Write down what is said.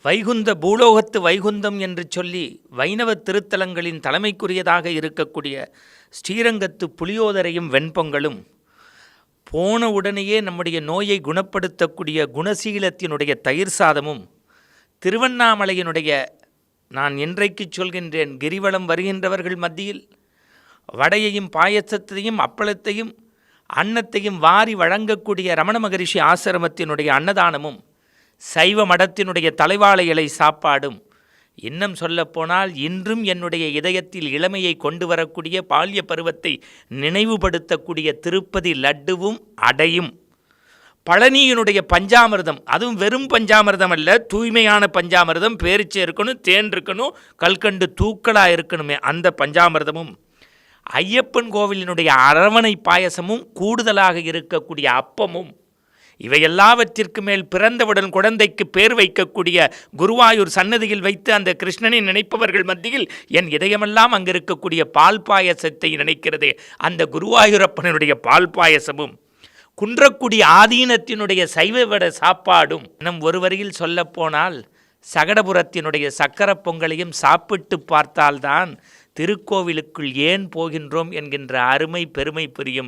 வைகுந்த பூலோகத்து வைகுந்தம் என்று சொல்லி வைணவ திருத்தலங்களின் தலைமைக்குரியதாக இருக்கக்கூடிய ஸ்ரீரங்கத்து புளியோதரையும் வெண்பொங்கலும் போன உடனேயே நம்முடைய நோயை குணப்படுத்தக்கூடிய குணசீலத்தினுடைய தயிர் சாதமும் திருவண்ணாமலையினுடைய நான் இன்றைக்கு சொல்கின்றேன் கிரிவலம் வருகின்றவர்கள் மத்தியில் வடையையும் பாயசத்தையும் அப்பளத்தையும் அன்னத்தையும் வாரி வழங்கக்கூடிய ரமண மகரிஷி ஆசிரமத்தினுடைய அன்னதானமும் சைவ மடத்தினுடைய தலைவாழை இலை சாப்பாடும் இன்னும் சொல்லப்போனால் இன்றும் என்னுடைய இதயத்தில் இளமையை கொண்டு வரக்கூடிய பால்ய பருவத்தை நினைவுபடுத்தக்கூடிய திருப்பதி லட்டுவும் அடையும் பழனியினுடைய பஞ்சாமிர்தம், அதுவும் வெறும் பஞ்சாமிர்தம் அல்ல, தூய்மையான பஞ்சாமிர்தம், பேரிச்சை இருக்கணும், தேன் இருக்கணும், கல்கண்டு தூக்கலாக இருக்கணுமே அந்த பஞ்சாமிர்தமும் ஐயப்பன் கோவிலினுடைய அரவணை பாயசமும் கூடுதலாக இருக்கக்கூடிய அப்பமும் இவையெல்லாவற்றிற்கு மேல் பிறந்தவுடன் குழந்தைக்கு பேர் வைக்கக்கூடிய குருவாயூர் சன்னதியில் வைத்து அந்த கிருஷ்ணனை நினைப்பவர்கள் மத்தியில் என் இதயமெல்லாம் அங்கு இருக்கக்கூடிய பால் பாயசத்தை நினைக்கிறதே அந்த குருவாயூரப்பனுடைய பால் பாயசமும் குன்றக்குடி ஆதீனத்தினுடைய சைவவட சாப்பாடும் நம் ஒரு வரியில் சொல்லப்போனால் சகடபுரத்தினுடைய சக்கர பொங்கலையும் சாப்பிட்டு பார்த்தால்தான் திருக்கோவிலுக்குள் ஏன் போகின்றோம் என்கின்ற அருமை பெருமை புரியும்.